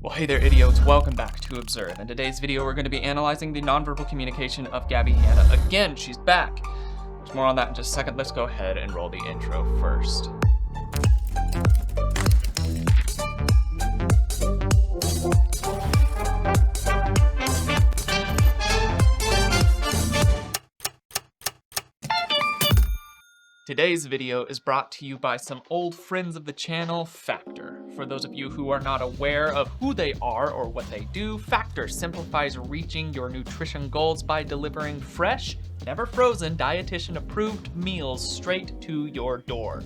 Well, hey there, idiots. Welcome back to Observe. In today's video, we're going to be analyzing the nonverbal communication of Gabbie Hanna. Again, she's back. There's more on that in just a second. Let's go ahead and roll the intro first. Today's video is brought to you by some old friends of the channel, Factor. For those of you who are not aware of who they are or what they do, Factor simplifies reaching your nutrition goals by delivering fresh, never frozen, dietitian-approved meals straight to your door.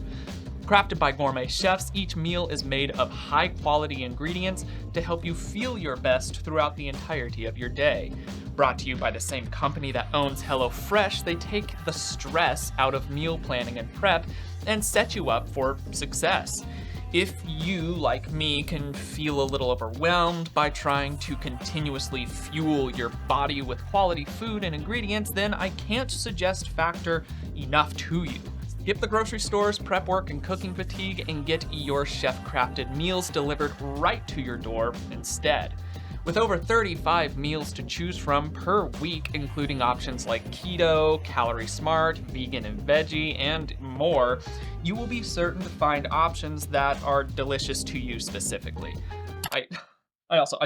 Crafted by gourmet chefs, each meal is made of high-quality ingredients to help you feel your best throughout the entirety of your day. Brought to you by the same company that owns HelloFresh, they take the stress out of meal planning and prep and set you up for success. If you, like me, can feel a little overwhelmed by trying to continuously fuel your body with quality food and ingredients, then I can't suggest Factor enough to you. Skip the grocery stores, prep work, and cooking fatigue and get your chef-crafted meals delivered right to your door instead. With over 35 meals to choose from per week, including options like keto, calorie smart, vegan and veggie, and more, you will be certain to find options that are delicious to you specifically. I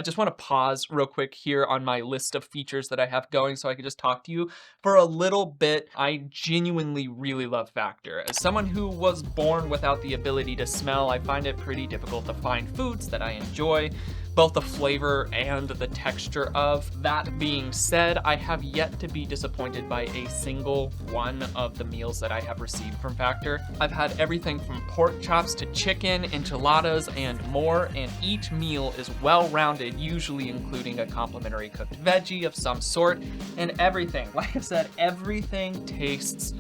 just want to pause real quick here on my list of features that I have going so I can just talk to you for a little bit. I genuinely really love Factor. As someone who was born without the ability to smell, I find it pretty difficult to find foods that I enjoy, both the flavor and the texture of. That being said, I have yet to be disappointed by a single one of the meals that I have received from Factor. I've had everything from pork chops to chicken, enchiladas, and more, and each meal is well-rounded, usually including a complimentary cooked veggie of some sort, and everything, like I said, everything tastes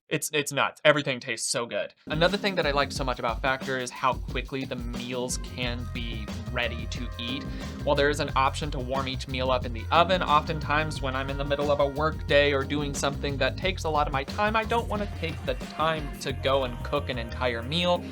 It's nuts. Everything tastes so good. Another thing that I like so much about Factor is how quickly the meals can be ready to eat. While there is an option to warm each meal up in the oven, oftentimes when I'm in the middle of a work day or doing something that takes a lot of my time, I don't want to take the time to go and cook an entire meal.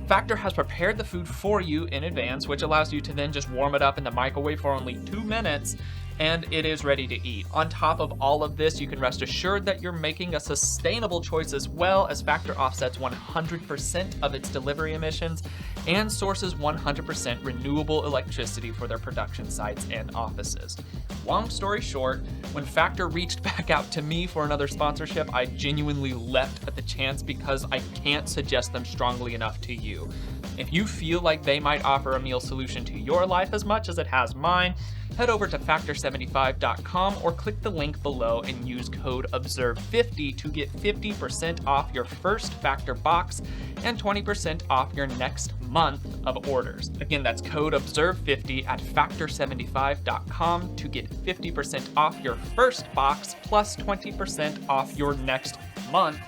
Factor has prepared the food for you in advance, which allows you to then just warm it up in the microwave for only 2 minutes, and it is ready to eat. On top of all of this, you can rest assured that you're making a sustainable choice as well, as Factor offsets 100% of its delivery emissions and sources 100% renewable electricity for their production sites and offices. Long story short, when Factor reached back out to me for another sponsorship, I genuinely leapt at the chance because I can't suggest them strongly enough to you. If you feel like they might offer a meal solution to your life as much as it has mine, head over to factor75.com or click the link below and use code OBSERVE50 to get 50% off your first Factor box and 20% off your next month of orders. Again, that's code OBSERVE50 at factor75.com to get 50% off your first box plus 20% off your next month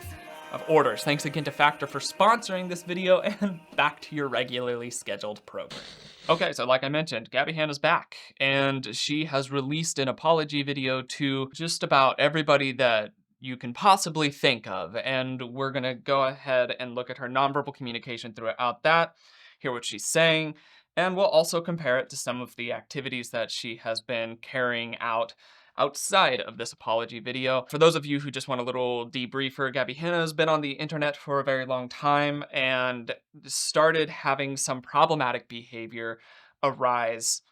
of orders. Thanks again to Factor for sponsoring this video, and back to your regularly scheduled program. Okay, so like I mentioned, Gabbie Hanna's back, and she has released an apology video to just about everybody that you can possibly think of, and we're gonna go ahead and look at her nonverbal communication throughout that, hear what she's saying, and we'll also compare it to some of the activities that she has been carrying out outside of this apology video. For those of you who just want a little debriefer, Gabbie Hanna has been on the internet for a very long time and started having some problematic behavior arise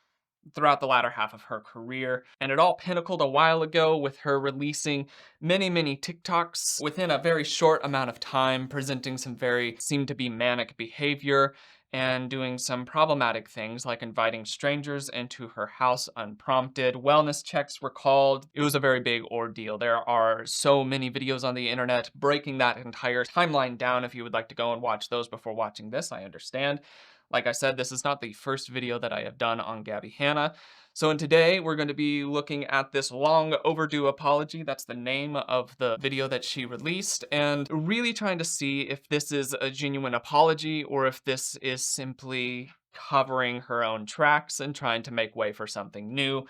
throughout the latter half of her career. And it all pinnacled a while ago with her releasing many TikToks within a very short amount of time, presenting some seemed to be manic behavior and doing some problematic things like inviting strangers into her house unprompted. Wellness checks were called. It was a very big ordeal. There are so many videos on the internet breaking that entire timeline down. If you would like to go and watch those before watching this, I understand. Like I said, this is not the first video that I have done on Gabbie Hanna. So today we're going to be looking at this long overdue apology. That's the name of the video that she released, and really trying to see if this is a genuine apology or if this is simply covering her own tracks and trying to make way for something new.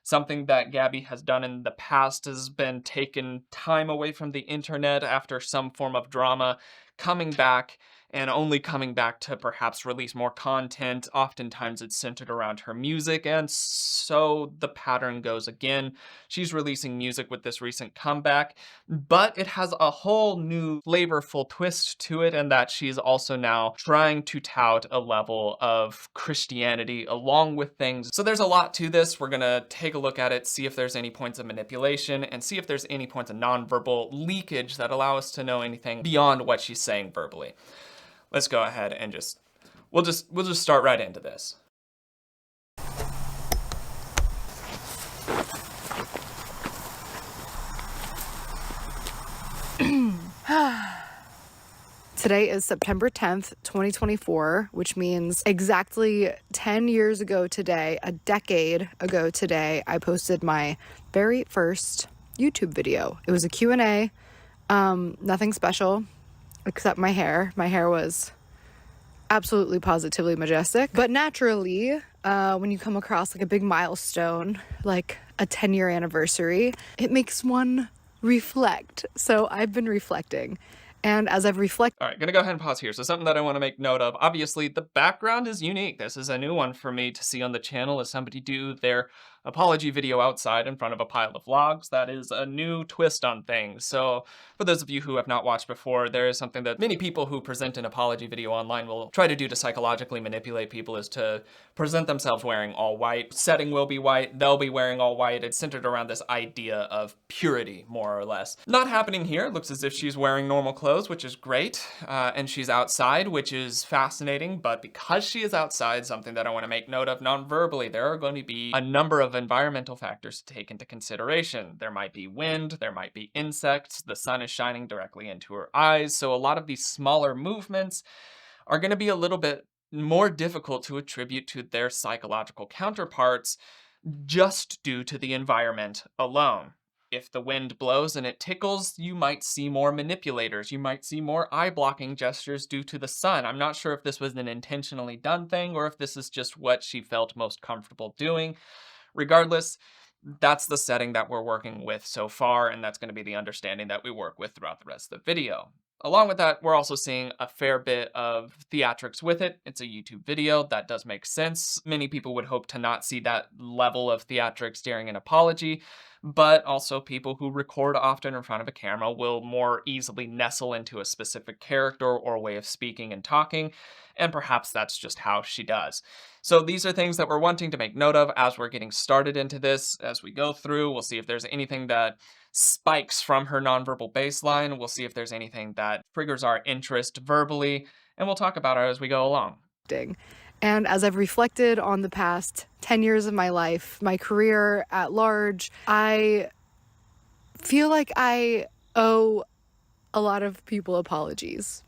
Something that Gabbie has done in the past has been taken time away from the internet after some form of drama, coming back and only coming back to perhaps release more content. Oftentimes it's centered around her music, and so the pattern goes again. She's releasing music with this recent comeback, but it has a whole new flavorful twist to it, and that she's also now trying to tout a level of Christianity along with things. So there's a lot to this. We're gonna take a look at it, see if there's any points of manipulation, and see if there's any points of nonverbal leakage that allow us to know anything beyond what she's saying verbally. Let's go ahead and we'll just start right into this. Today is September 10th, 2024, which means exactly 10 years ago today, a decade ago today, I posted my very first YouTube video. It was a Q&A, nothing special except my hair. My hair was absolutely positively majestic. But naturally, when you come across like a big milestone, like a 10-year anniversary, it makes one reflect. So I've been reflecting. And as I've reflected... All right, gonna go ahead and pause here. So something that I want to make note of, obviously the background is unique. This is a new one for me to see on the channel as somebody do their apology video outside in front of a pile of logs. That is a new twist on things. So for those of you who have not watched before, there is something that many people who present an apology video online will try to do to psychologically manipulate people, is to present themselves wearing all white. Setting will be white, they'll be wearing all white. It's centered around this idea of purity, more or less. Not happening here. It looks as if she's wearing normal clothes, which is great. And she's outside, which is fascinating. But because she is outside, something that I want to make note of non-verbally, there are going to be a number of environmental factors to take into consideration. There might be wind, there might be insects, the sun is shining directly into her eyes. So a lot of these smaller movements are going to be a little bit more difficult to attribute to their psychological counterparts just due to the environment alone. If the wind blows and it tickles, you might see more manipulators. You might see more eye-blocking gestures due to the sun. I'm not sure if this was an intentionally done thing or if this is just what she felt most comfortable doing. Regardless, that's the setting that we're working with so far, and that's going to be the understanding that we work with throughout the rest of the video. Along with that, we're also seeing a fair bit of theatrics with it. It's a YouTube video. That does make sense. Many people would hope to not see that level of theatrics during an apology, but also people who record often in front of a camera will more easily nestle into a specific character or way of speaking and talking, and perhaps that's just how she does. So these are things that we're wanting to make note of as we're getting started into this. As we go through, we'll see if there's anything that spikes from her nonverbal baseline. We'll see if there's anything that triggers our interest verbally, and we'll talk about it as we go along. And as I've reflected on the past 10 years of my life, my career at large, I feel like I owe a lot of people apologies.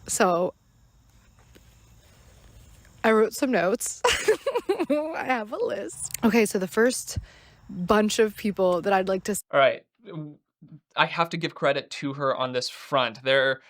So I wrote some notes. I have a list. Okay, so the first bunch of people that I'd like to... All right, I have to give credit to her on this front. There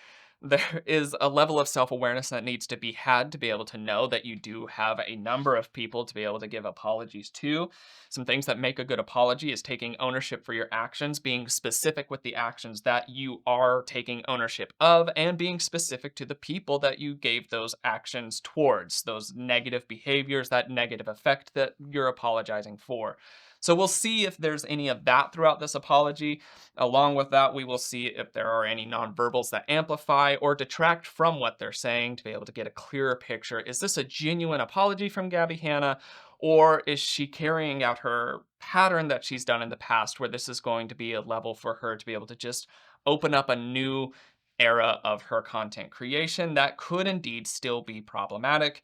is a level of self-awareness that needs to be had to be able to know that you do have a number of people to be able to give apologies to. Some things that make a good apology is taking ownership for your actions, being specific with the actions that you are taking ownership of, and being specific to the people that you gave those actions towards, those negative behaviors, that negative effect that you're apologizing for. So we'll see if there's any of that throughout this apology. Along with that, we will see if there are any nonverbals that amplify or detract from what they're saying to be able to get a clearer picture. Is this a genuine apology from Gabbie Hanna, or is she carrying out her pattern that she's done in the past, where this is going to be a level for her to be able to just open up a new era of her content creation that could indeed still be problematic?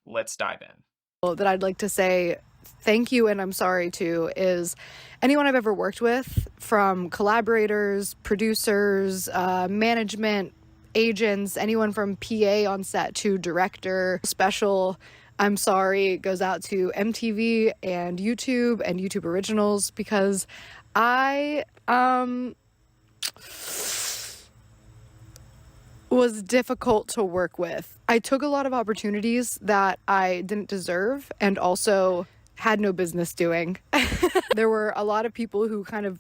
Let's dive in. That I'd like to say thank you and I'm sorry to is anyone I've ever worked with, from collaborators, producers, management, agents, anyone from PA on set to director. Special I'm sorry goes out to MTV and YouTube Originals, because I was difficult to work with. I took a lot of opportunities that I didn't deserve, and also had no business doing. There were a lot of people who kind of,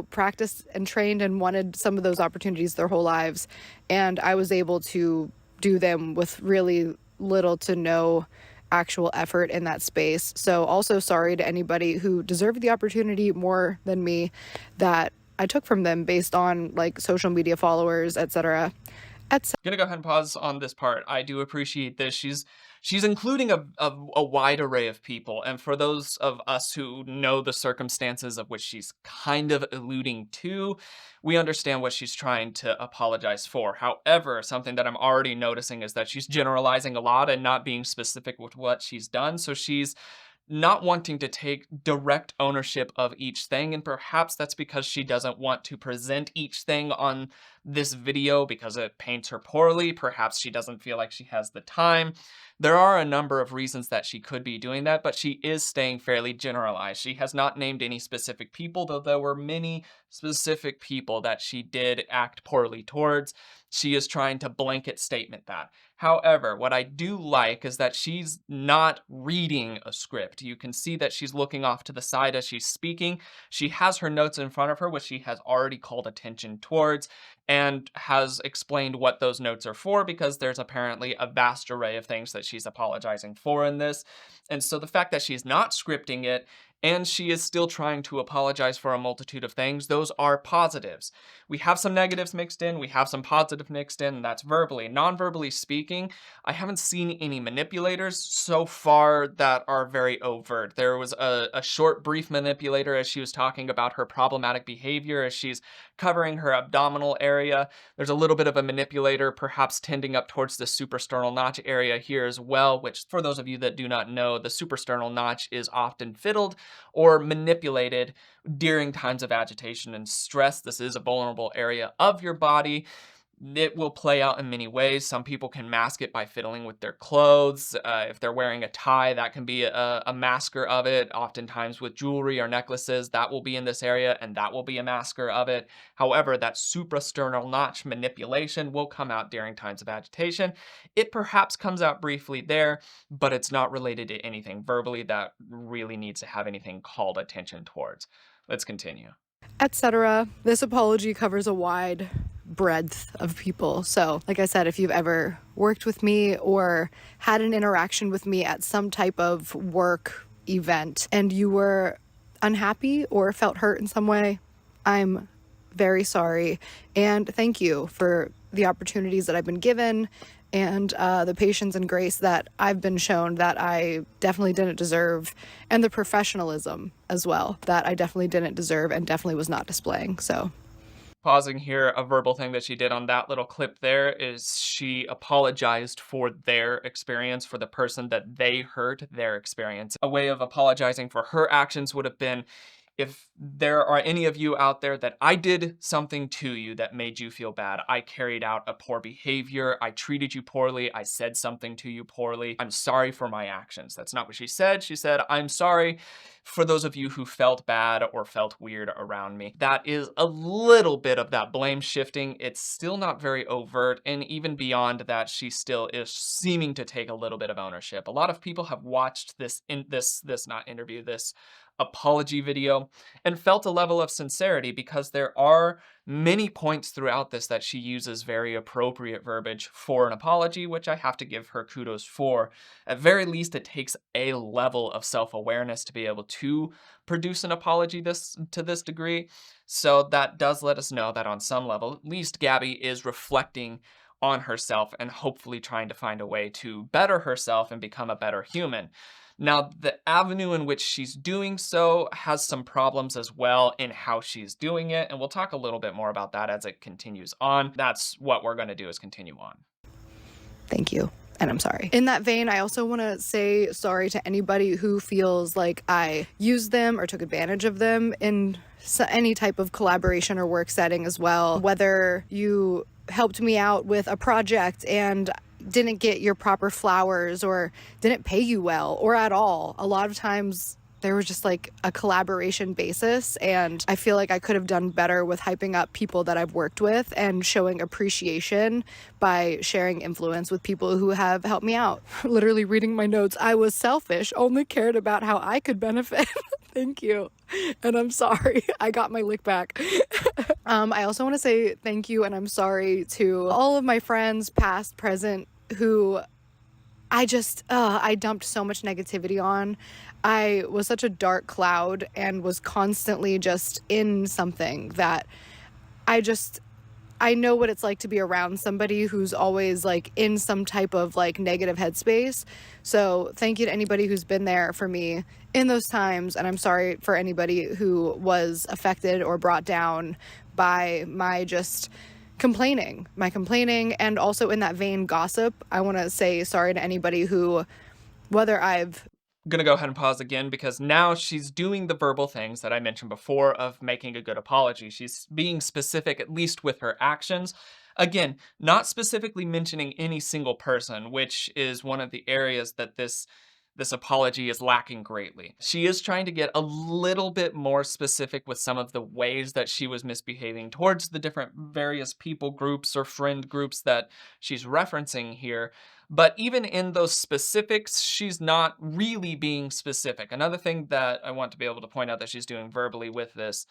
practiced and trained and wanted some of those opportunities their whole lives. And I was able to do them with really little to no actual effort in that space. So also sorry to anybody who deserved the opportunity more than me that I took from them based on like social media followers, etc. I'm gonna go ahead and pause on this part. I do appreciate this. She's including a wide array of people, and for those of us who know the circumstances of which she's kind of alluding to, we understand what she's trying to apologize for. However, something that I'm already noticing is that she's generalizing a lot and not being specific with what she's done. So she's not wanting to take direct ownership of each thing, and perhaps that's because she doesn't want to present each thing on this video because it paints her poorly. Perhaps she doesn't feel like she has the time. There are a number of reasons that she could be doing that, but she is staying fairly generalized. She has not named any specific people, though there were many specific people that she did act poorly towards. She is trying to blanket statement that. However, what I do like is that she's not reading a script. You can see that she's looking off to the side as she's speaking. She has her notes in front of her, which she has already called attention towards and has explained what those notes are for, because there's apparently a vast array of things that she's apologizing for in this. And so the fact that she's not scripting it and she is still trying to apologize for a multitude of things, those are positives. We have some negatives mixed in, we have some positive mixed in, and that's verbally. Non-verbally speaking, I haven't seen any manipulators so far that are very overt. There was a short, brief manipulator as she was talking about her problematic behavior, as she's covering her abdominal area. There's a little bit of a manipulator, perhaps tending up towards the suprasternal notch area here as well, which for those of you that do not know, the suprasternal notch is often fiddled or manipulated during times of agitation and stress. This is a vulnerable area of your body. It will play out in many ways. Some people can mask it by fiddling with their clothes. If they're wearing a tie, that can be a masker of it. Oftentimes with jewelry or necklaces, that will be in this area and that will be a masker of it. However, that suprasternal notch manipulation will come out during times of agitation. It perhaps comes out briefly there, but it's not related to anything verbally that really needs to have anything called attention towards. Let's continue. Etc. This apology covers a wide breadth of people. So, like I said, if you've ever worked with me or had an interaction with me at some type of work event and you were unhappy or felt hurt in some way, I'm very sorry. And thank you for the opportunities that I've been given and the patience and grace that I've been shown that I definitely didn't deserve, and the professionalism as well that I definitely didn't deserve and definitely was not displaying. So pausing here, a verbal thing that she did on that little clip there is she apologized for their experience, for the person that they hurt, their experience. A way of apologizing for her actions would have been, if there are any of you out there that I did something to you that made you feel bad, I carried out a poor behavior, I treated you poorly, I said something to you poorly, I'm sorry for my actions. That's not what she said. She said, I'm sorry for those of you who felt bad or felt weird around me. That is a little bit of that blame shifting. It's still not very overt, and even beyond that, she still is seeming to take a little bit of ownership. A lot of people have watched this apology video and felt a level of sincerity, because there are many points throughout this that she uses very appropriate verbiage for an apology, which I have to give her kudos for. At very least, it takes a level of self-awareness to be able to produce an apology to this degree. So that does let us know that on some level, at least Gabbie is reflecting on herself and hopefully trying to find a way to better herself and become a better human. Now, the avenue in which she's doing so has some problems as well in how she's doing it, and we'll talk a little bit more about that as it continues on. That's what we're going to do, is continue on. Thank you. And I'm sorry. In that vein, I also want to say sorry to anybody who feels like I used them or took advantage of them in any type of collaboration or work setting as well. Whether you helped me out with a project and didn't get your proper flowers or didn't pay you well or at all. A lot of times there was just like a collaboration basis, and I feel like I could have done better with hyping up people that I've worked with and showing appreciation by sharing influence with people who have helped me out. Literally reading my notes, I was selfish, only cared about how I could benefit. Thank you. And I'm sorry. I got my lick back. I also want to say thank you and I'm sorry to all of my friends, past, present, who I dumped so much negativity on. I was such a dark cloud and was constantly just in something that I know what it's like to be around somebody who's always like in some type of like negative headspace. So thank you to anybody who's been there for me in those times. And I'm sorry for anybody who was affected or brought down by my complaining. And also in that vein, gossip. I want to say sorry to anybody who, whether I've I'm gonna go ahead and pause again because now she's doing the verbal things that I mentioned before of making a good apology. She's being specific, at least with her actions. Again, not specifically mentioning any single person, which is one of the areas that this apology is lacking greatly. She is trying to get a little bit more specific with some of the ways that she was misbehaving towards the different various people groups or friend groups that she's referencing here. But even in those specifics, she's not really being specific. Another thing that I want to be able to point out that she's doing verbally with this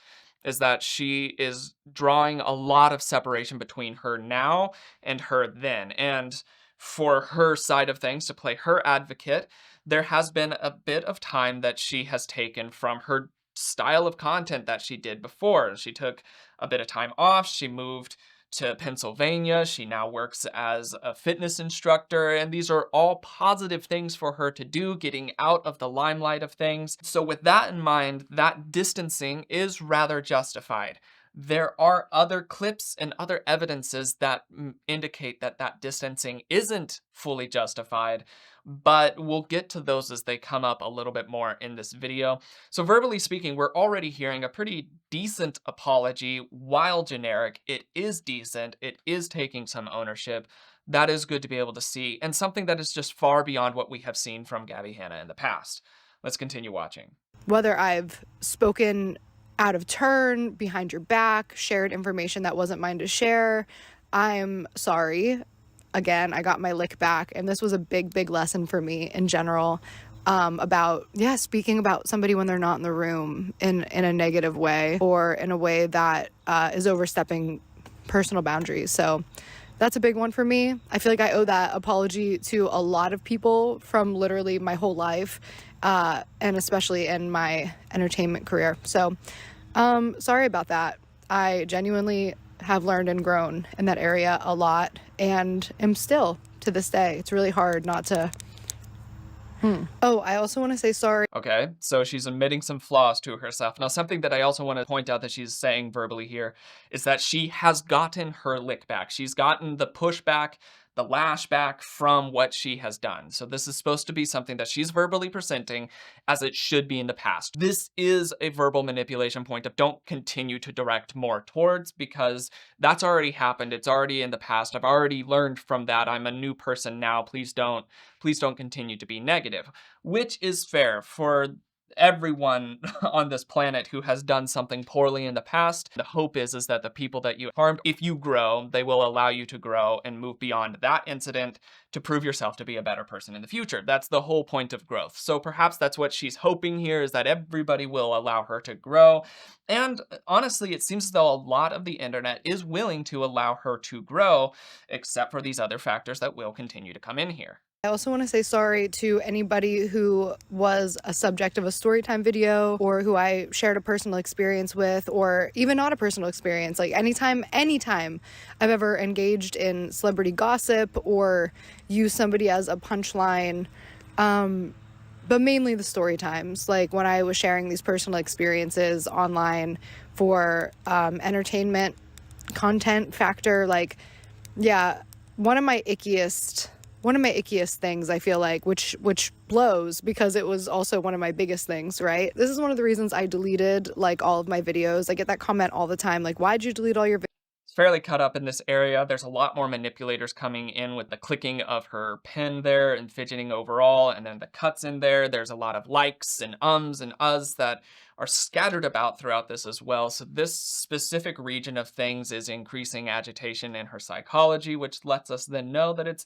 is that she is drawing a lot of separation between her now and her then. And for her side of things, to play her advocate, there has been a bit of time that she has taken from her style of content that she did before. She took a bit of time off. She moved to Pennsylvania. She now works as a fitness instructor, and these are all positive things for her to do, getting out of the limelight of things. So with that in mind, that distancing is rather justified. There are other clips and other evidences that indicate that that distancing isn't fully justified, but we'll get to those as they come up a little bit more in this video. So verbally speaking, we're already hearing a pretty decent apology. While generic, it is decent. It is taking some ownership. That is good to be able to see, and something that is just far beyond what we have seen from Gabbie Hanna in the past. Let's continue watching. Whether I've spoken out of turn, behind your back, shared information that wasn't mine to share, I'm sorry. Again, I got my lick back, and this was a big lesson for me in general, about speaking about somebody when they're not in the room in a negative way or in a way that is overstepping personal boundaries. So that's a big one for me. I feel like I owe that apology to a lot of people from literally my whole life, and especially in my entertainment career. So sorry about that. I genuinely have learned and grown in that area a lot, and am still to this day. It's really hard not to. Oh, I also want to say sorry. Okay, so she's admitting some flaws to herself. Now, something that I also want to point out that she's saying verbally here is that she has gotten her lick back. She's gotten the pushback, the lash back from what she has done. So this is supposed to be something that she's verbally presenting as it should be in the past. This is a verbal manipulation point of don't continue to direct more towards, because that's already happened. It's already in the past. I've already learned from that. I'm a new person now. Please don't continue to be negative, which is fair for everyone on this planet who has done something poorly in the past. The hope is that the people that you harmed, if you grow, they will allow you to grow and move beyond that incident to prove yourself to be a better person in the future. That's the whole point of growth. So perhaps that's what she's hoping here, is that everybody will allow her to grow. And honestly, it seems as though a lot of the internet is willing to allow her to grow, except for these other factors that will continue to come in here. I also want to say sorry to anybody who was a subject of a storytime video, or who I shared a personal experience with, or even not a personal experience. Like anytime I've ever engaged in celebrity gossip or used somebody as a punchline, but mainly the story times, like when I was sharing these personal experiences online for entertainment content factor. Like, yeah, one of my ickiest things, I feel like, which blows because it was also one of my biggest things, right? This is one of the reasons I deleted like all of my videos. I get that comment all the time, like, why'd you delete all your videos? fairly cut up in this area. There's a lot more manipulators coming in with the clicking of her pen there and fidgeting overall, and then the cuts in there. There's a lot of likes and ums and uhs that are scattered about throughout this as well. So this specific region of things is increasing agitation in her psychology, which lets us then know that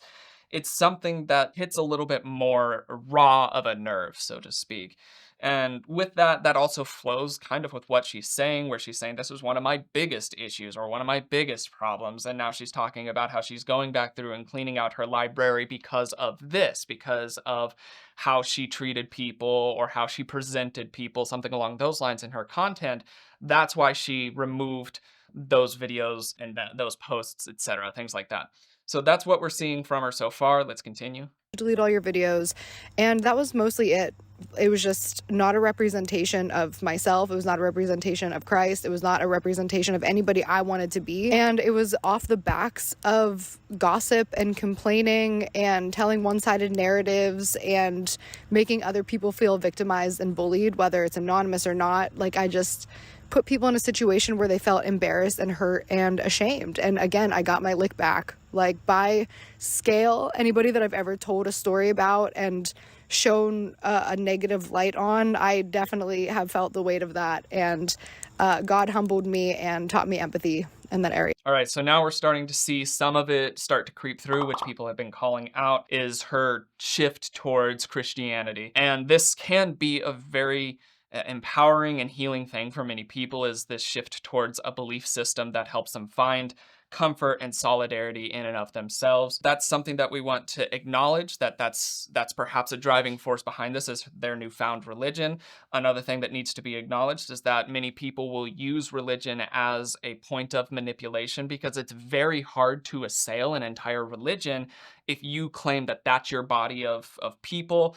it's something that hits a little bit more raw of a nerve, so to speak. And with that, that also flows kind of with what she's saying, where she's saying, this was one of my biggest issues or one of my biggest problems. And now she's talking about how she's going back through and cleaning out her library because of this, because of how she treated people or how she presented people, something along those lines in her content. That's why she removed those videos and those posts, etc., things like that. So that's what we're seeing from her so far. Let's continue. Delete all your videos. And that was mostly it. It was just not a representation of myself. It was not a representation of Christ. It was not a representation of anybody I wanted to be. And it was off the backs of gossip and complaining and telling one-sided narratives and making other people feel victimized and bullied, whether it's anonymous or not. Like, I just put people in a situation where they felt embarrassed and hurt and ashamed. And again, I got my lick back. Like, by scale, anybody that I've ever told a story about and shown a negative light on, I definitely have felt the weight of that. And God humbled me and taught me empathy in that area. All right, so now we're starting to see some of it start to creep through, which people have been calling out, is her shift towards Christianity. And this can be a very empowering and healing thing for many people, is this shift towards a belief system that helps them find comfort and solidarity in and of themselves. That's something that we want to acknowledge, that's perhaps a driving force behind this, is their newfound religion. Another thing that needs to be acknowledged is that many people will use religion as a point of manipulation, because it's very hard to assail an entire religion if you claim that that's your body of people.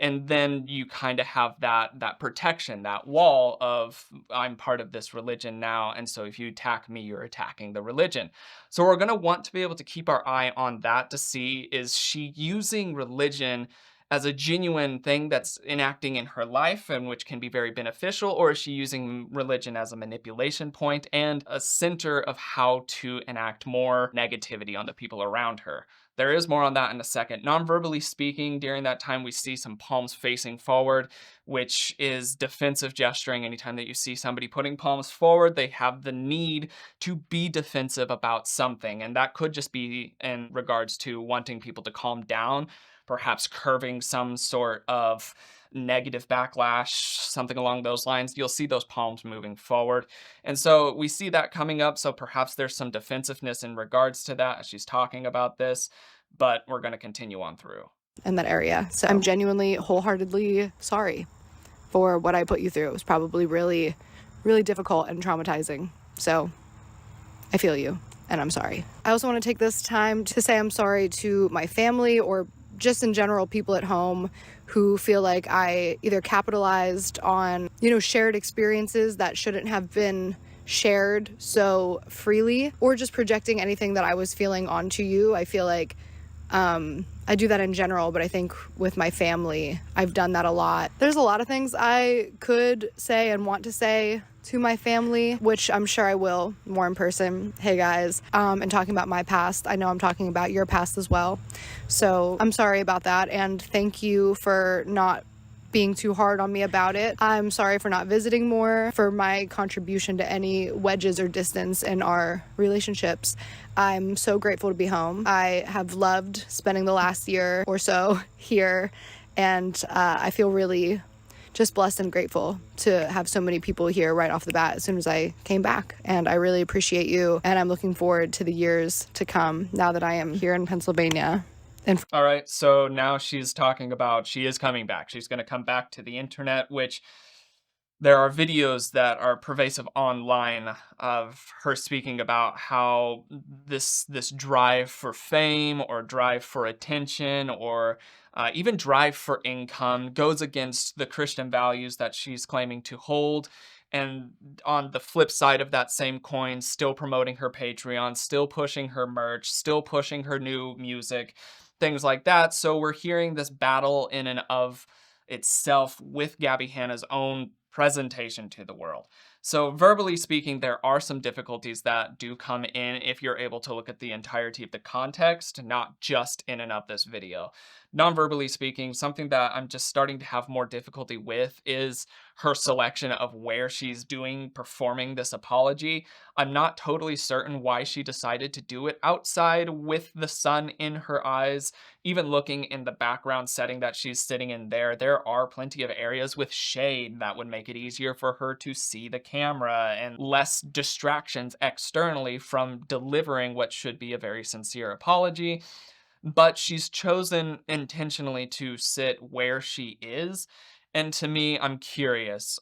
And then you kind of have that protection, that wall of, I'm part of this religion now, and so if you attack me, you're attacking the religion. So we're going to want to be able to keep our eye on that to see, is she using religion as a genuine thing that's enacting in her life and which can be very beneficial, or is she using religion as a manipulation point and a center of how to enact more negativity on the people around her? There is more on that in a second. Non-verbally speaking, during that time, we see some palms facing forward, which is defensive gesturing. Anytime that you see somebody putting palms forward, they have the need to be defensive about something. And that could just be in regards to wanting people to calm down, perhaps curving some sort of negative backlash, something along those lines. You'll see those palms moving forward. And so we see that coming up. So perhaps there's some defensiveness in regards to that as she's talking about this, but we're going to continue on through. In that area. So I'm genuinely, wholeheartedly sorry for what I put you through. It was probably really, really difficult and traumatizing. So I feel you, and I'm sorry. I also want to take this time to say I'm sorry to my family, or just in general people at home who feel like I either capitalized on, shared experiences that shouldn't have been shared so freely, or just projecting anything that I was feeling onto you. I feel like I do that in general, but I think with my family, I've done that a lot. There's a lot of things I could say and want to say to my family, which I'm sure I will more in person. Hey guys, and talking about my past. I know I'm talking about your past as well. So I'm sorry about that. And thank you for not being too hard on me about it. I'm sorry for not visiting more, for my contribution to any wedges or distance in our relationships. I'm so grateful to be home. I have loved spending the last year or so here, and I feel really just blessed and grateful to have so many people here right off the bat as soon as I came back. And I really appreciate you, and I'm looking forward to the years to come now that I am here in Pennsylvania. All right, so now she's talking about she is coming back. She's going to come back to the internet, which there are videos that are pervasive online of her speaking about how this drive for fame or drive for attention or even drive for income goes against the Christian values that she's claiming to hold. And on the flip side of that same coin, still promoting her Patreon, still pushing her merch, still pushing her new music, things like that. So we're hearing this battle in and of itself with Gabbie Hanna's own presentation to the world. So verbally speaking, there are some difficulties that do come in if you're able to look at the entirety of the context, not just in and of this video. Non-verbally speaking, something that I'm just starting to have more difficulty with is her selection of where she's performing this apology. I'm not totally certain why she decided to do it outside with the sun in her eyes. Even looking in the background setting that she's sitting in there are plenty of areas with shade that would make it easier for her to see the camera and less distractions externally from delivering what should be a very sincere apology. But she's chosen intentionally to sit where she is. And to me, I'm curious.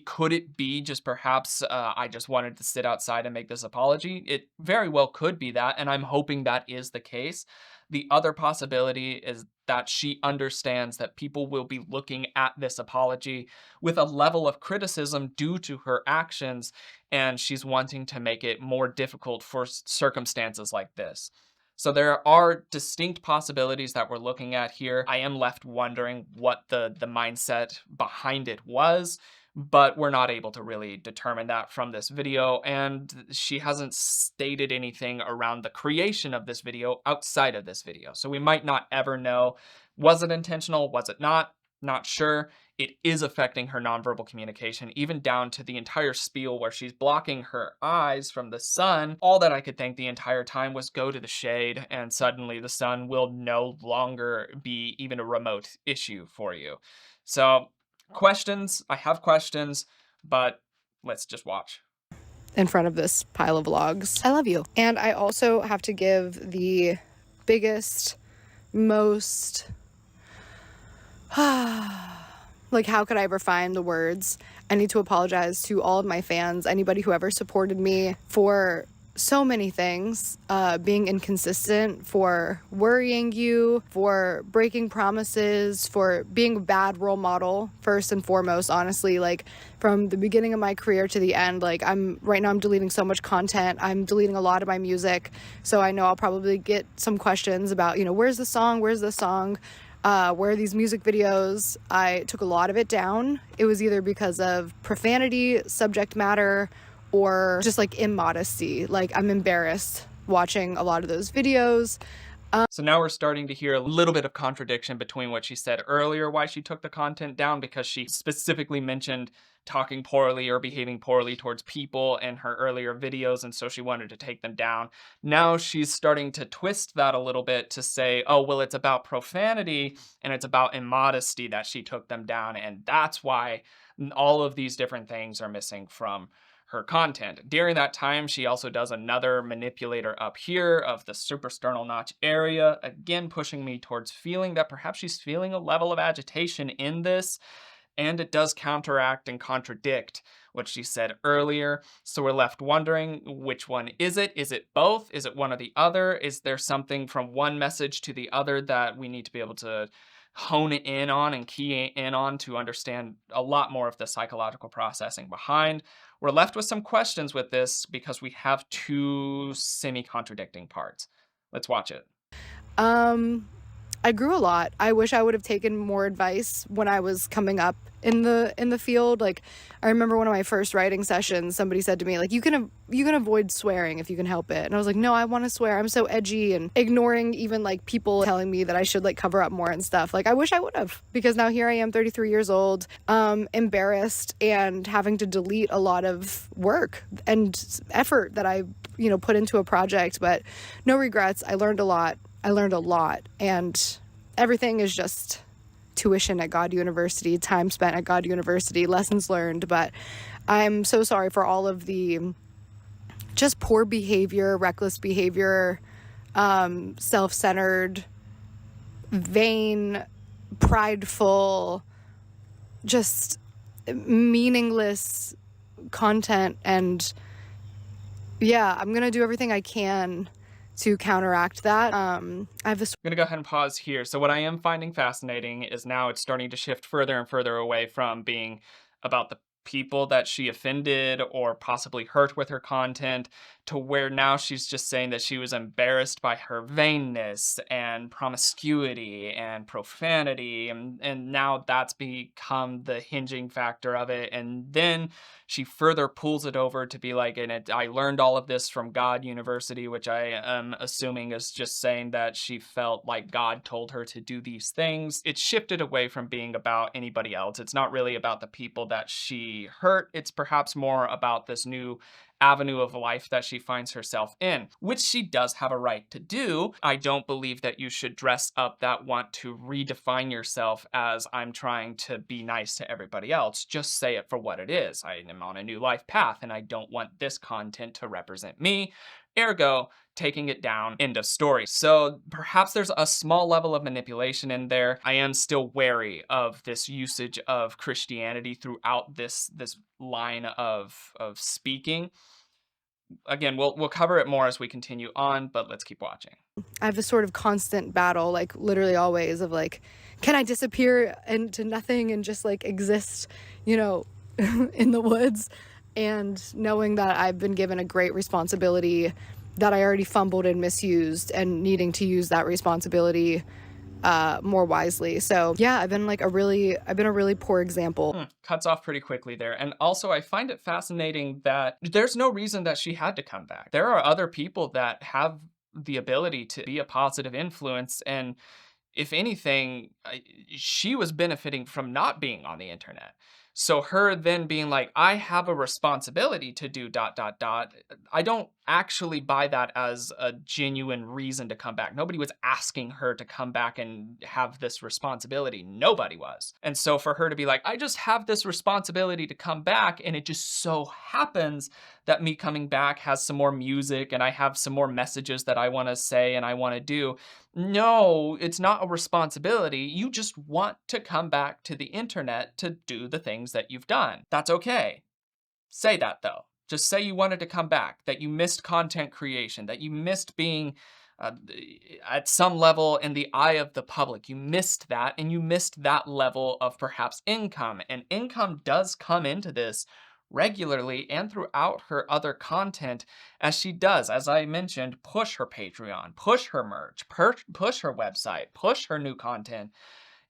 Could it be just perhaps I just wanted to sit outside and make this apology? It very well could be that, and I'm hoping that is the case. The other possibility is that she understands that people will be looking at this apology with a level of criticism due to her actions, and she's wanting to make it more difficult for circumstances like this. So there are distinct possibilities that we're looking at here. I am left wondering what the mindset behind it was, but we're not able to really determine that from this video, and she hasn't stated anything around the creation of this video outside of this video. So we might not ever know, was it intentional, was it not? Not sure. It is affecting her nonverbal communication, even down to the entire spiel where she's blocking her eyes from the sun. All that I could think the entire time was go to the shade, and suddenly the sun will no longer be even a remote issue for you. So questions, I have questions, but let's just watch. In front of this pile of vlogs. I love you. And I also have to give the biggest, most like, how could I ever find the words? I need to apologize to all of my fans, anybody who ever supported me, for so many things, being inconsistent, for worrying you, for breaking promises, for being a bad role model, first and foremost. Honestly, like, from the beginning of my career to the end, like, right now I'm deleting so much content. I'm deleting a lot of my music, so I know I'll probably get some questions about, where's the song, where are these music videos? I took a lot of it down. It was either because of profanity, subject matter, or just like immodesty. Like, I'm embarrassed watching a lot of those videos. So now we're starting to hear a little bit of contradiction between what she said earlier, why she took the content down, because she specifically mentioned talking poorly or behaving poorly towards people in her earlier videos, and so she wanted to take them down. Now she's starting to twist that a little bit to say, oh, well, it's about profanity and it's about immodesty that she took them down, and that's why all of these different things are missing from her content. During that time, she also does another manipulator up here of the suprasternal notch area, again pushing me towards feeling that perhaps she's feeling a level of agitation in this, and it does counteract and contradict what she said earlier. So we're left wondering, which one is it? Is it both? Is it one or the other? Is there something from one message to the other that we need to be able to hone in on and key in on to understand a lot more of the psychological processing behind? We're left with some questions with this because we have two semi-contradicting parts. Let's watch it. I grew a lot. I wish I would have taken more advice when I was coming up in the field. Like, I remember one of my first writing sessions, somebody said to me, like, you can avoid swearing if you can help it. And I was like, no, I want to swear. I'm so edgy, and ignoring even like people telling me that I should like cover up more and stuff. Like, I wish I would have, because now here I am, 33 years old, embarrassed and having to delete a lot of work and effort that I, put into a project, but no regrets. I learned a lot, and everything is just tuition at God University, time spent at God University, lessons learned. But I'm so sorry for all of the just poor behavior, reckless behavior, self-centered, vain, prideful, just meaningless content. And yeah, I'm gonna do everything I can to counteract that. I'm gonna go ahead and pause here. So what I am finding fascinating is now it's starting to shift further and further away from being about the people that she offended or possibly hurt with her content to where now she's just saying that she was embarrassed by her vainness and promiscuity and profanity, and now that's become the hinging factor of it. And then she further pulls it over to be like, I learned all of this from God University, which I am assuming is just saying that she felt like God told her to do these things. It shifted away from being about anybody else. It's not really about the people that she hurt. It's perhaps more about this new avenue of life that she finds herself in, which she does have a right to do. I don't believe that you should dress up that want to redefine yourself as I'm trying to be nice to everybody else. Just say it for what it is. I am on a new life path and I don't want this content to represent me. Ergo, taking it down, end of story. So perhaps there's a small level of manipulation in there. I am still wary of this usage of Christianity throughout this line of speaking. Again, we'll cover it more as we continue on, but let's keep watching. I have this sort of constant battle, like literally always, of like, can I disappear into nothing and just like exist, you know, in the woods? And knowing that I've been given a great responsibility that I already fumbled and misused, and needing to use that responsibility more wisely. So yeah, I've been a really poor example. Cuts off pretty quickly there. And also I find it fascinating that there's no reason that she had to come back. There are other people that have the ability to be a positive influence, and if anything, she was benefiting from not being on the internet. So her then being like, I have a responsibility to do ... I don't actually buy that as a genuine reason to come back. Nobody was asking her to come back and have this responsibility. Nobody was. And so for her to be like, I just have this responsibility to come back, and it just so happens that me coming back has some more music and I have some more messages that I want to say and I want to do. No, it's not a responsibility. You just want to come back to the internet to do the things that you've done. That's okay. Say that though. Just say you wanted to come back, that you missed content creation, that you missed being at some level in the eye of the public. You missed that, and you missed that level of perhaps income. And income does come into this regularly and throughout her other content, as she does, as I mentioned, push her Patreon, push her merch, push her website, push her new content.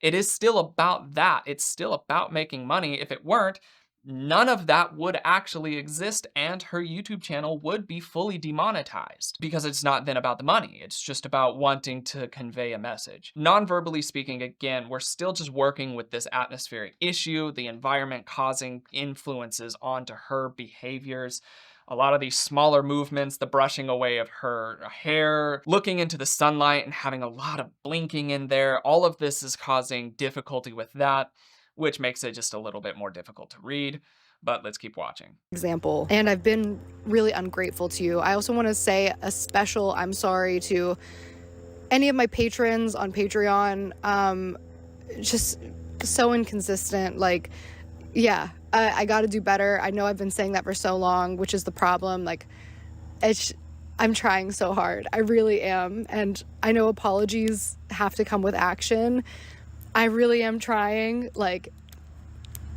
It is still about that. It's still about making money. If it weren't, none of that would actually exist, and her YouTube channel would be fully demonetized, because it's not then about the money. It's just about wanting to convey a message. Non-verbally speaking, again, we're still just working with this atmospheric issue, the environment causing influences onto her behaviors. A lot of these smaller movements, the brushing away of her hair, looking into the sunlight and having a lot of blinking in there, all of this is causing difficulty with that, which makes it just a little bit more difficult to read. But let's keep watching. Example. And I've been really ungrateful to you. I also want to say a special I'm sorry to any of my patrons on Patreon. Just so inconsistent. Like, yeah, I got to do better. I know I've been saying that for so long, which is the problem. Like, I'm trying so hard. I really am. And I know apologies have to come with action. I really am trying. Like,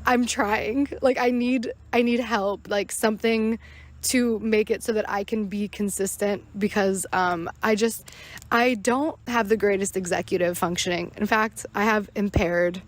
I'm trying. Like, I need help, like something to make it so that I can be consistent, because I don't have the greatest executive functioning. In fact, I have impaired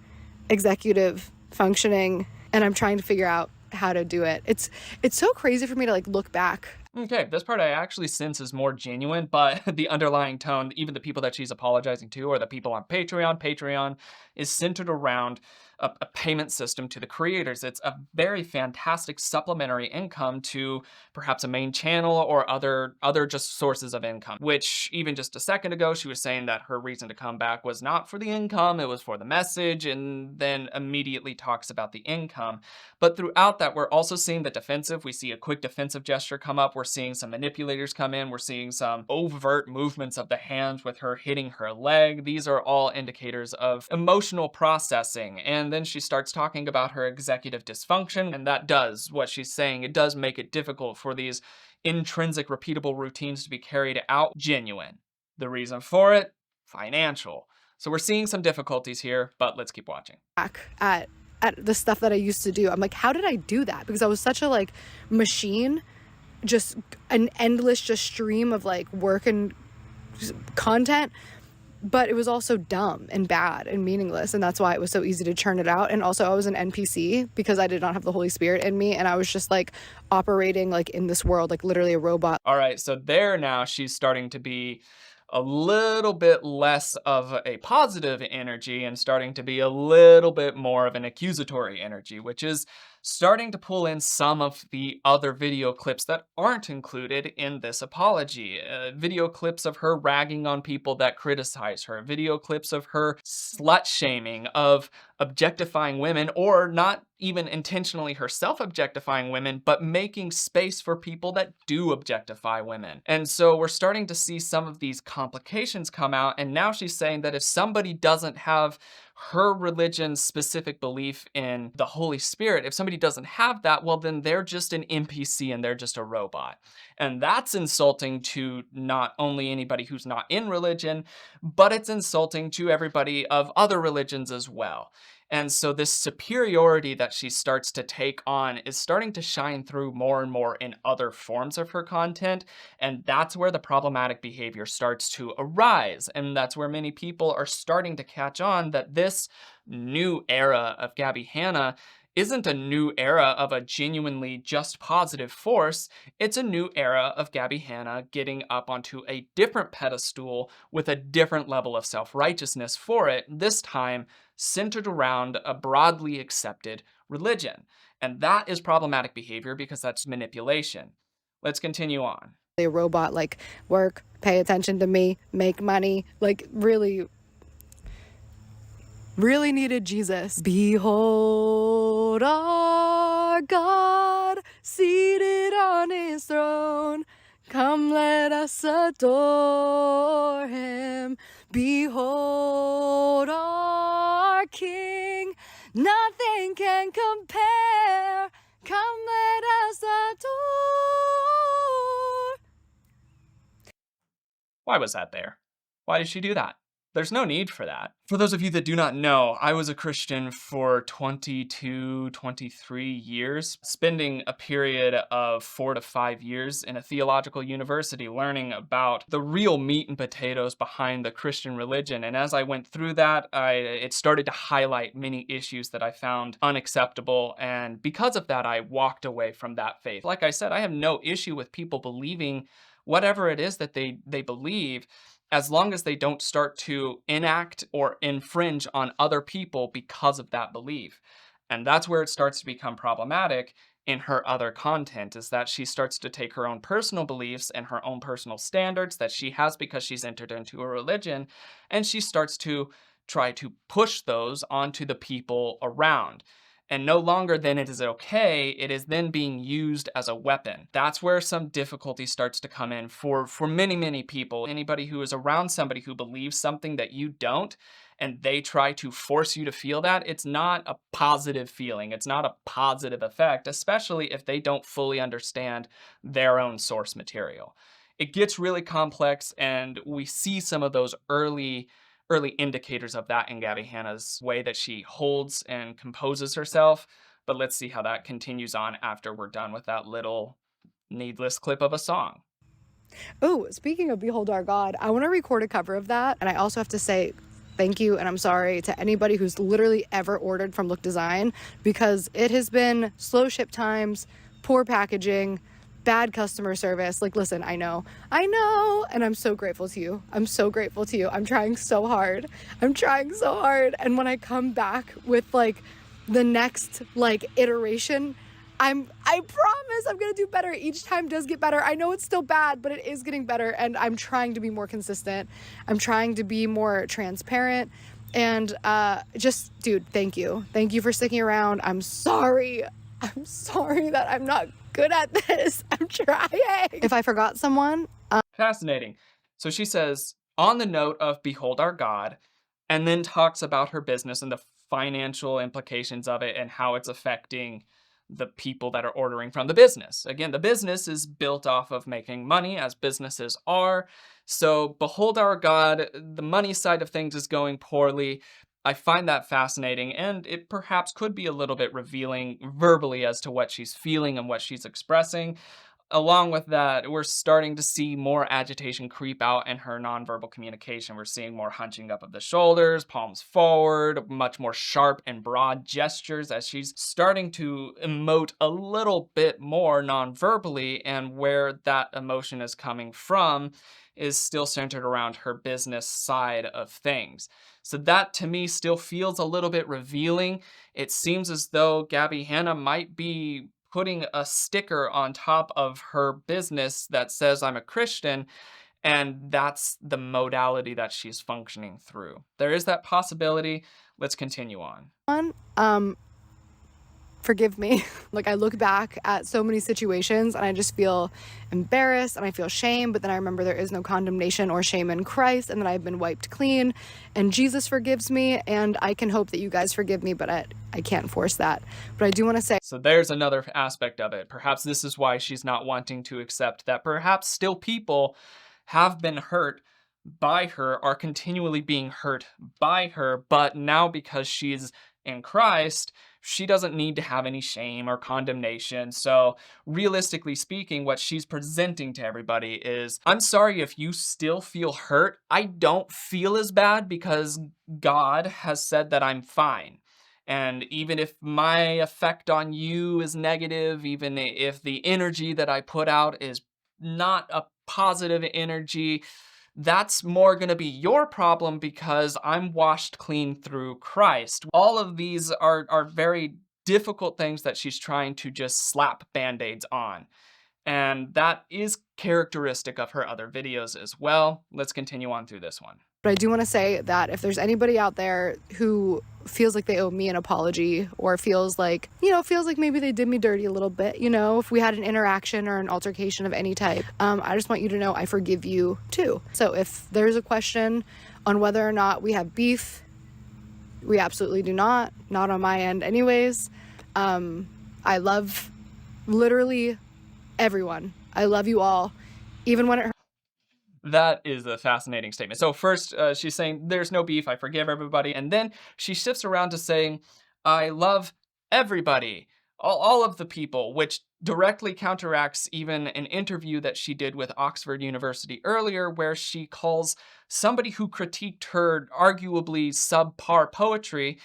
executive functioning, and I'm trying to figure out how to do it. It's so crazy for me to like look back. Okay, this part I actually sense is more genuine, but the underlying tone, even the people that she's apologizing to, or the people on Patreon. Patreon is centered around a payment system to the creators. It's a very fantastic supplementary income to perhaps a main channel or other just sources of income, which even just a second ago, she was saying that her reason to come back was not for the income, it was for the message, and then immediately talks about the income. But throughout that, we're also seeing the defensive. We see a quick defensive gesture come up. We're seeing some manipulators come in. We're seeing some overt movements of the hands with her hitting her leg. These are all indicators of emotional processing. And then she starts talking about her executive dysfunction, and that does what she's saying. It does make it difficult for these intrinsic repeatable routines to be carried out. Genuine. The reason for it? Financial. So we're seeing some difficulties here, but let's keep watching. Back at the stuff that I used to do. I'm like, how did I do that? Because I was such a like machine just an endless just stream of like work and content, but it was also dumb and bad and meaningless, and that's why it was so easy to churn it out. And also I was an NPC because I did not have the Holy Spirit in me, and I was just like operating like in this world like literally a robot. All right, so there now she's starting to be a little bit less of a positive energy and starting to be a little bit more of an accusatory energy, which is starting to pull in some of the other video clips that aren't included in this apology. Video clips of her ragging on people that criticize her, video clips of her slut shaming, of objectifying women, or not even intentionally herself objectifying women, but making space for people that do objectify women. And so we're starting to see some of these complications come out, and now she's saying that if somebody doesn't have her religion's specific belief in the Holy Spirit, if somebody doesn't have that, well, then they're just an NPC and they're just a robot. And that's insulting to not only anybody who's not in religion, but it's insulting to everybody of other religions as well. And so this superiority that she starts to take on is starting to shine through more and more in other forms of her content. And that's where the problematic behavior starts to arise. And that's where many people are starting to catch on that this new era of Gabbie Hanna isn't a new era of a genuinely just positive force. It's a new era of Gabbie Hanna getting up onto a different pedestal with a different level of self-righteousness for it, this time centered around a broadly accepted religion. And that is problematic behavior because that's manipulation. Let's continue on. A robot, like work, pay attention to me, make money, like really needed Jesus. Behold our God seated on his throne. Come, let us adore him. Behold our King. Nothing can compare. Come, let us adore. Why was that there? Why did she do that? There's no need for that. For those of you that do not know, I was a Christian for 22, 23 years, spending a period of 4 to 5 years in a theological university learning about the real meat and potatoes behind the Christian religion. And as I went through that, it started to highlight many issues that I found unacceptable. And because of that, I walked away from that faith. Like I said, I have no issue with people believing whatever it is that they believe, as long as they don't start to enact or infringe on other people because of that belief. And that's where it starts to become problematic in her other content, is that she starts to take her own personal beliefs and her own personal standards that she has because she's entered into a religion, and she starts to try to push those onto the people around. And no longer then it is okay, it is then being used as a weapon. That's where some difficulty starts to come in for many, many people. Anybody who is around somebody who believes something that you don't, and they try to force you to feel that, it's not a positive feeling. It's not a positive effect, especially if they don't fully understand their own source material. It gets really complex, and we see some of those early indicators of that in Gabbie Hanna's way that she holds and composes herself. But let's see how that continues on after we're done with that little needless clip of a song. Oh, speaking of Behold Our God, I want to record a cover of that. And I also have to say thank you and I'm sorry to anybody who's literally ever ordered from Look Design, because it has been slow ship times, poor packaging, bad customer service. Like, listen, I know, and I'm so grateful to you. I'm trying so hard. And when I come back with like the next like iteration, I promise I'm gonna do better. Each time does get better. I know it's still bad, but it is getting better, and I'm trying to be more consistent. I'm trying to be more transparent, and just, dude, thank you for sticking around. I'm sorry that I'm not good at this. I'm trying. If I forgot someone. Fascinating. So she says, on the note of Behold Our God, and then talks about her business and the financial implications of it and how it's affecting the people that are ordering from the business. Again, the business is built off of making money, as businesses are. So Behold Our God, the money side of things is going poorly. I find that fascinating, and it perhaps could be a little bit revealing verbally as to what she's feeling and what she's expressing. along with that, we're starting to see more agitation creep out in her nonverbal communication. We're seeing more hunching up of the shoulders, palms forward, much more sharp and broad gestures as she's starting to emote a little bit more nonverbally, and where that emotion is coming from is still centered around her business side of things. So that to me still feels a little bit revealing. It seems as though Gabbie Hanna might be putting a sticker on top of her business that says I'm a Christian, and that's the modality that she's functioning through. There is that possibility. Let's continue on. Forgive me. Like, I look back at so many situations and I just feel embarrassed and I feel shame, but then I remember there is no condemnation or shame in Christ, and that I've been wiped clean and Jesus forgives me, and I can hope that you guys forgive me, but I can't force that. But I do want to say, so there's another aspect of it. Perhaps this is why she's not wanting to accept that perhaps still people have been hurt by her, are continually being hurt by her, but now because she's in Christ, she doesn't need to have any shame or condemnation. So realistically speaking, what she's presenting to everybody is, I'm sorry if you still feel hurt. I don't feel as bad because God has said that I'm fine. And even if my effect on you is negative, even if the energy that I put out is not a positive energy, that's more going to be your problem because I'm washed clean through Christ. All of these are very difficult things that she's trying to just slap band-aids on. And that is characteristic of her other videos as well. Let's continue on through this one. but I do want to say that if there's anybody out there who feels like they owe me an apology, or feels like maybe they did me dirty a little bit, if we had an interaction or an altercation of any type, I just want you to know I forgive you too. So if there's a question on whether or not we have beef, we absolutely do not on my end anyways. I love literally everyone. I love you all, even when it hurts. That is a fascinating statement. So first, she's saying, there's no beef, I forgive everybody. And then she shifts around to saying, I love everybody, all of the people, which directly counteracts even an interview that she did with Oxford University earlier, where she calls somebody who critiqued her arguably subpar poetry,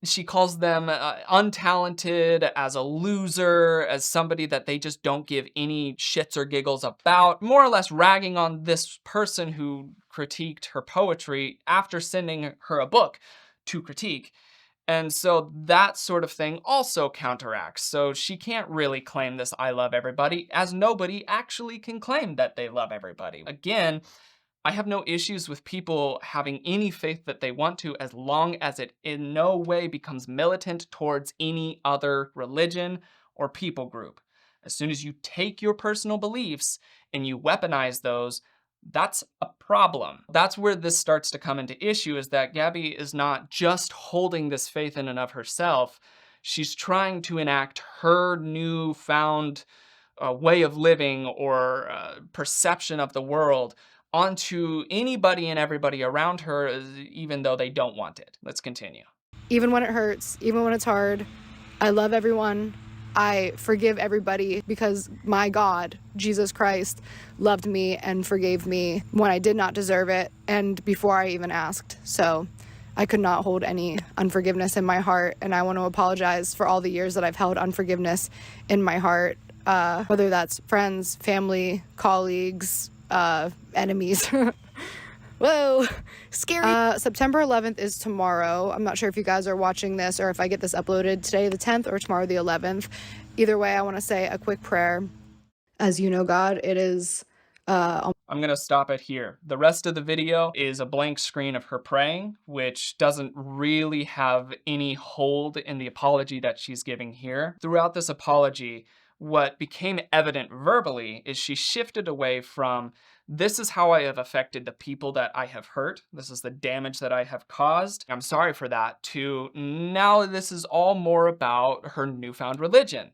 she calls them untalented, as a loser, as somebody that they just don't give any shits or giggles about, more or less ragging on this person who critiqued her poetry after sending her a book to critique. And so that sort of thing also counteracts. So she can't really claim this I love everybody, as nobody actually can claim that they love everybody. Again, I have no issues with people having any faith that they want to, as long as it in no way becomes militant towards any other religion or people group. As soon as you take your personal beliefs and you weaponize those, that's a problem. That's where this starts to come into issue, is that Gabbie is not just holding this faith in and of herself. She's trying to enact her newfound way of living or perception of the world onto anybody and everybody around her, even though they don't want it. Let's continue. Even when it hurts, even when it's hard, I love everyone. I forgive everybody because my God, Jesus Christ, loved me and forgave me when I did not deserve it and before I even asked. So I could not hold any unforgiveness in my heart, and I want to apologize for all the years that I've held unforgiveness in my heart, whether that's friends, family, colleagues, enemies. Whoa, scary. September 11th is tomorrow. I'm not sure if you guys are watching this or if I get this uploaded today, the 10th, or tomorrow, the 11th. Either way, I want to say a quick prayer. As you know, God, it is... I'm going to stop it here. The rest of the video is a blank screen of her praying, which doesn't really have any hold in the apology that she's giving here. Throughout this apology, what became evident verbally is she shifted away from, this is how I have affected the people that I have hurt, this is the damage that I have caused, I'm sorry for that, to now this is all more about her newfound religion.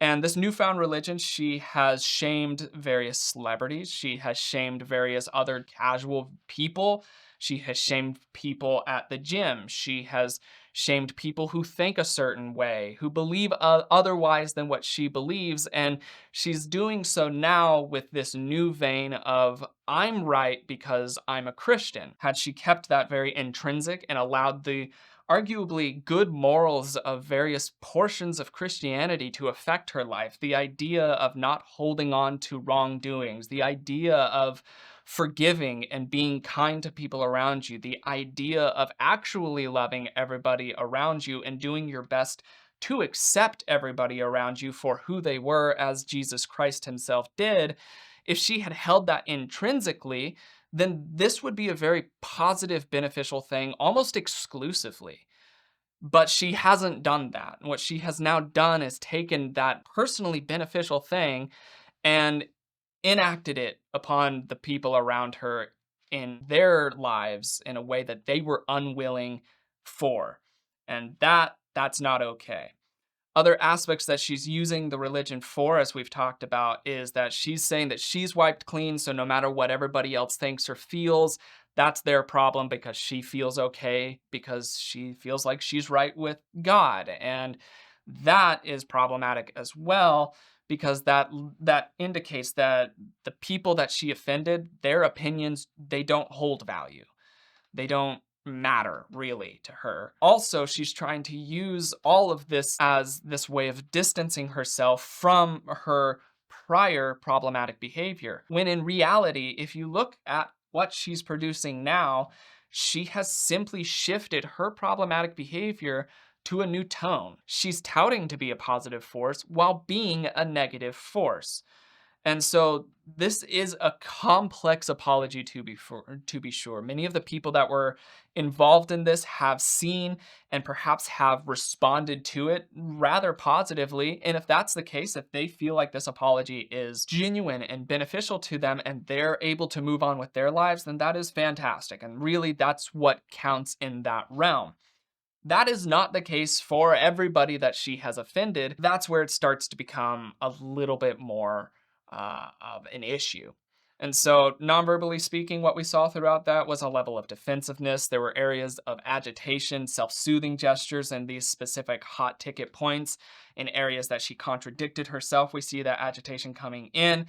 And this newfound religion, she has shamed various celebrities, she has shamed various other casual people, she has shamed people at the gym, she has shamed people who think a certain way, who believe otherwise than what she believes. And she's doing so now with this new vein of, I'm right because I'm a Christian. Had she kept that very intrinsic and allowed the arguably good morals of various portions of Christianity to affect her life, the idea of not holding on to wrongdoings, the idea of forgiving and being kind to people around you, the idea of actually loving everybody around you and doing your best to accept everybody around you for who they were, as Jesus Christ himself did. If she had held that intrinsically, then this would be a very positive, beneficial thing almost exclusively. But she hasn't done that. What she has now done is taken that personally beneficial thing and enacted it upon the people around her in their lives in a way that they were unwilling for. And that's not okay. Other aspects that she's using the religion for, as we've talked about, is that she's saying that she's wiped clean, so no matter what everybody else thinks or feels, that's their problem because she feels okay, because she feels like she's right with God. And that is problematic as well, because that indicates that the people that she offended, their opinions, they don't hold value. They don't matter really to her. Also, she's trying to use all of this as this way of distancing herself from her prior problematic behavior, when in reality, if you look at what she's producing now, she has simply shifted her problematic behavior to a new tone. She's touting to be a positive force while being a negative force. And so this is a complex apology to be sure. Many of the people that were involved in this have seen and perhaps have responded to it rather positively. And if that's the case, if they feel like this apology is genuine and beneficial to them and they're able to move on with their lives, then that is fantastic. And really, that's what counts in that realm. That is not the case for everybody that she has offended. That's where it starts to become a little bit more of an issue. And so, non-verbally speaking, what we saw throughout that was a level of defensiveness. There were areas of agitation, self-soothing gestures, and these specific hot ticket points. In areas that she contradicted herself, we see that agitation coming in.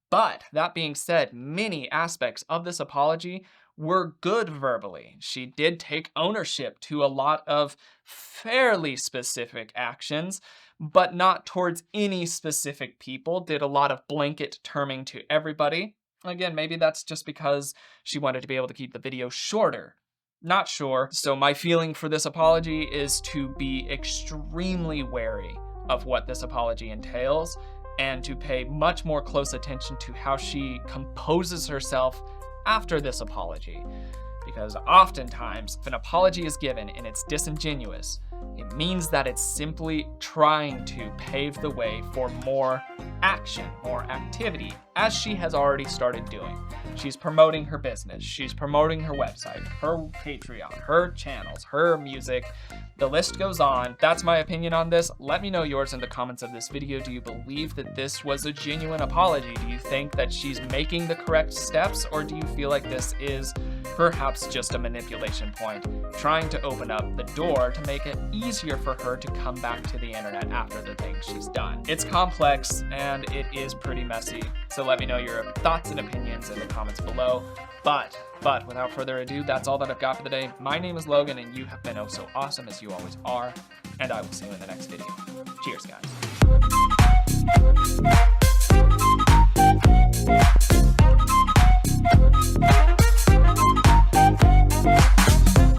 But that being said, many aspects of this apology were good verbally. She did take ownership to a lot of fairly specific actions, but not towards any specific people. Did a lot of blanket terming to everybody. Again, maybe that's just because she wanted to be able to keep the video shorter. Not sure. So my feeling for this apology is to be extremely wary of what this apology entails and to pay much more close attention to how she composes herself after this apology. Because oftentimes, if an apology is given and it's disingenuous, it means that it's simply trying to pave the way for more action, more activity, as she has already started doing. She's promoting her business, she's promoting her website, her Patreon, her channels, her music. The list goes on. That's my opinion on this. Let me know yours in the comments of this video. Do you believe that this was a genuine apology? Do you think that she's making the correct steps, or do you feel like this is perhaps just a manipulation point, trying to open up the door to make it easier for her to come back to the internet after the things she's done? It's complex and it is pretty messy. So let me know your thoughts and opinions in the comments below. But without further ado, that's all that I've got for the day. My name is Logan, and you have been oh so awesome, as you always are, and I will see you in the next video. Cheers, guys.